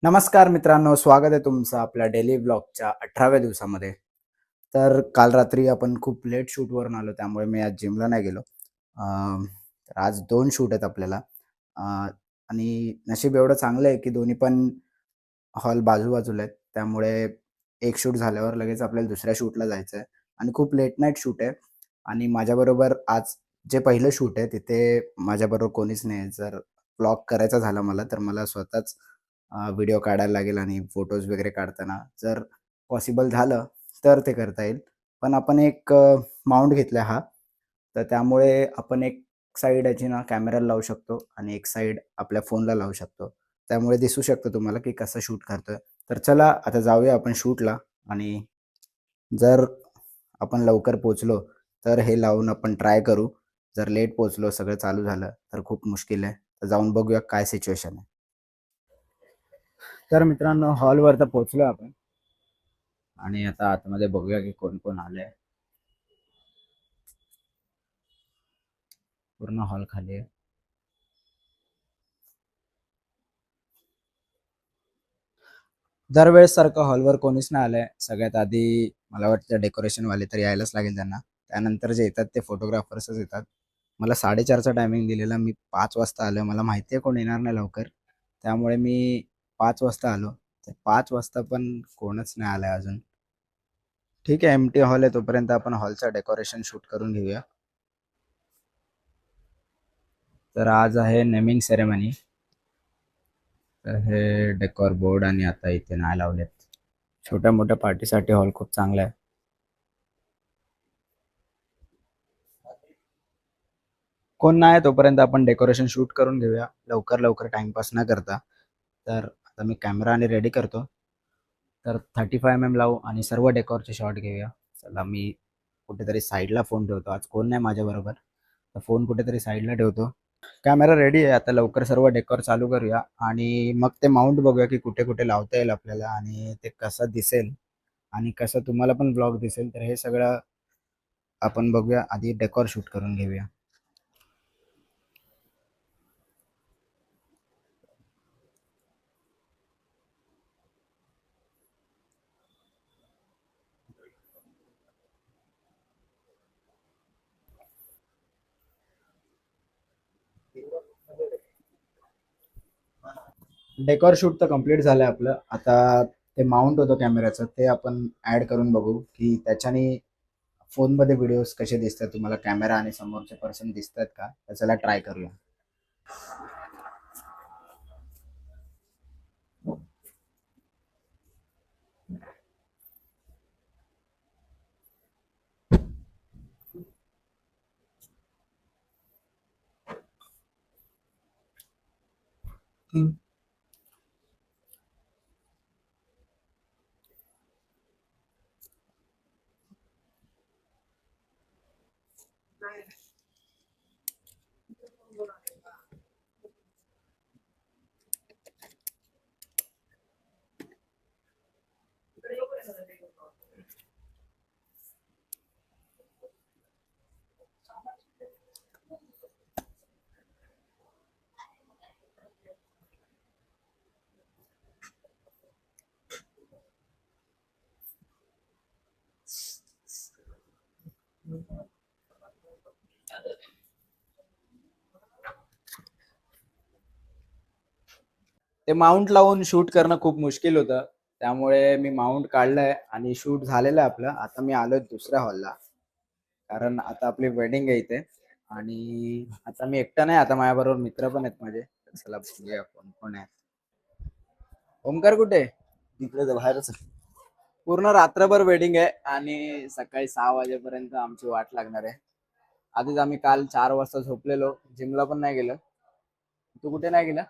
नमस्कार मित्रांनो, स्वागत आहे तुमचं आपल्या डेली ब्लॉगच्या 18व्या दिवसामध्ये. तर काल रात्री आपण खूप लेट शूटवरून आलो, त्यामुळे मी आज जिमला नाही गेलो. तर आज 2 शूट आहेत आपल्याला. अ, आणि नशीब एवढं चांगलं आहे, की दोन्ही पण हॉल बाजू-बाजूला आहेत. त्यामुळे एक शूट झाल्यावर लगेच आपल्याला दुसऱ्या शूटला जायचं आहे आणि खूप लेट नाईट शूट आहे. आणि माझ्याबरोबर आज जे पहिलं शूट आहे, तिथे माझ्याबरोबर कोणीच नाही आहे. जर व्लॉग करायचा झाला मला, तर मला स्वतःच व्हिडिओ काढायला लागेल आणि फोटोज वगैरे काढताना जर पॉसिबल झालं, तर ते करता येईल. पण आपण एक माउंट घेतला हा, तर त्यामुळे आपण एक साईड याची ना कॅमेराला लावू शकतो आणि एक साईड आपल्या फोनला लावू शकतो. त्यामुळे दिसू शकतं तुम्हाला की कसं शूट करतोय. तर चला आता जाऊया आपण शूटला आणि जर आपण लवकर पोहोचलो, तर हे लावून आपण ट्राय करू. जर लेट पोहोचलो, सगळं चालू झालं, तर खूप मुश्किल आहे. तर जाऊन बघूया काय सिच्युएशन आहे. तर मित्रांनो हॉलवर तर पोहोचलो आपण आणि आता आतमध्ये बघूया की कोण-कोण आलंय. पूर्ण हॉल खाली आहे. दरवेळेससारखं हॉलवर कोणीच नाही आलंय. सगळ्यात आधी मला वाटतं डेकोरेशनवाले तर यायलाच लागेल त्यांना. त्यानंतर जे येतात ते फोटोग्राफर्सच येतात. मला 4:30चा टायमिंग दिलेला. मी 5 वाजता आलोय. मला माहिती आहे कोण येणार नाही लवकर. त्यामुळे मी 5 वाजता आलो. तर 5 वाजता पण कोणच नाही आलंय अजून. ठीक आहे, एम्प्टी हॉल आहे. तोपर्यंत आपण हॉलचं डेकोरेशन शूट करून घेऊया. तर आज आहे नेमिंग सेरेमनी. तर हे डेकोर बोर्ड आणि आता इथे नाही लावलेत. छोट्या मोठ्या पार्टीसाठी हॉल खूप चांगला आहे. कोण नाही तोपर्यंत आपण डेकोरेशन शूट करून घेऊया लवकर लवकर टाइमपास न करता. तर आता मी कॅमेरा आणि रेडी करतो. तर 35 mm लावू आणि सर्व डेकोरचे शॉट घेऊया. चला मी कुठेतरी साईडला फोन ठेवतो. आज कोण नाही माझ्याबरोबर. तर फोन कुठेतरी साईडला ठेवतो. कॅमेरा रेडी आहे. आता लवकर सर्व डेकोर चालू करूया आणि मग ते माउंट बघूया की कुठे कुठे लावता येईल आपल्याला आणि ते कसं दिसेल आणि कसं तुम्हाला पण ब्लॉग दिसेल. तर हे सगळं आपण बघूया. आधी डेकोर शूट करून घेऊया. डेकोर शूट तर कंप्लीट झालंय आपलं. आता ते माउंट होतं कॅमेऱ्याचं ते आपण ॲड करून बघू की त्याच्याने फोनमध्ये व्हिडिओज कसे दिसतात, तुम्हाला कॅमेरा आणि समोरचे पर्सन दिसतात का? तर चला ट्राय करूया. ते माउंट लावून शूट करणं खूप मुश्किल होतं. त्यामुळे मी माउंट काढलंय आणि शूट झालेलं आहे आपलं. आता मी आलोय दुसऱ्या हॉलला. कारण आता आपली वेडिंग आहे इथे आणि आता मी एकटा नाही, आता माझ्याबरोबर मित्र पण आहेत माझे. तर चला बघूया कोण कोण आहे. ओमकार कुठे आहे? तिकडे बाहेरच आहे. पूर्ण रात्रभर वेडिंग आहे आणि सकाळी 6 वाजेपर्यंत आमची वाट लागणार आहे. आधीच आम्ही काल 4 वाजता झोपलेलो, जिमला पण नाही गेलो. तू कुठे नाही गेला?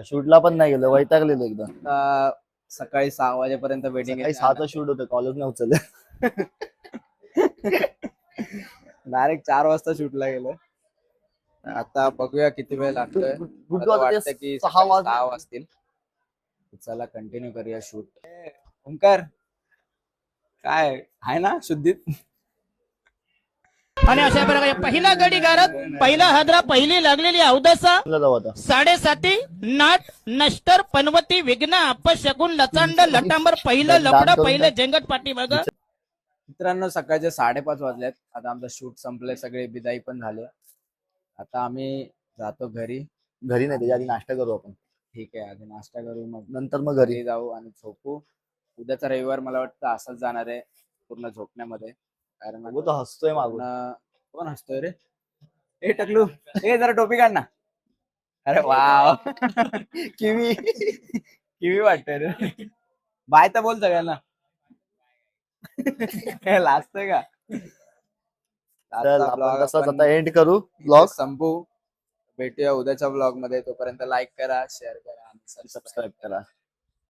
शूटला पण नाही गेलो, वैतागलेलो एकदम. सकाळी 6 वाजेपर्यंत वेडिंग सकाळी आहे. 6चं शूट होतं, कॉलेज नाही उचललं. डायरेक्ट 4 वाजता शूटला गेलो. आता बघूया किती वेळ लागतोय. मला तर आता ते वाटतं की 6 सकाळी 6 वाजतील. चला कंटिन्यू करूया शूट. ओंकार काय आहे ना शुद्धीत? आणि अशा प्रकारे पहिला गडी गारद, पहिला हादरा, पहिली लागलेली अवदसा, चला जाऊ आता. 7:30 नाट नष्टर पनवती विघ्न अपशगुन लचांड लटांबर, पहिलं लपडं, पहिलं जंगट पाठी बघा. मित्रांनो सकाळचे 5:30 वाजलेत. आता आमचं शूट संपलंय, सगळे विदाई पण झाले. आता आम्ही जातो घरी. घरी नाही त्याच्या आधी नाश्ता करू आपण, ठीक आहे, आधी नाश्ता करू, मग नंतर मग घरी. घरी जाऊ आणि झोपू. उद्याचा रविवार मला वाटतं असंच जाणार आहे, पूर्ण झोपण्यामध्ये. कारण बघू तो हसतोय मागून. कोण हसतोय रे? ए टकलू, ए जरा टोपी काढ ना. अरे वाव किवी किवी वाटतंय रे. बाय तर बोल सगळ्यांना. लाजतोय का? चल आजचा आपण vlog तसाच आपण आता एंड करू इथे ब्लॉग. संपू. भेटूया उद्याच्या ब्लॉग मध्ये. तोपर्यंत लाईक करा, शेअर करा आणि सबस्क्राईब सबस्क्राईब करा.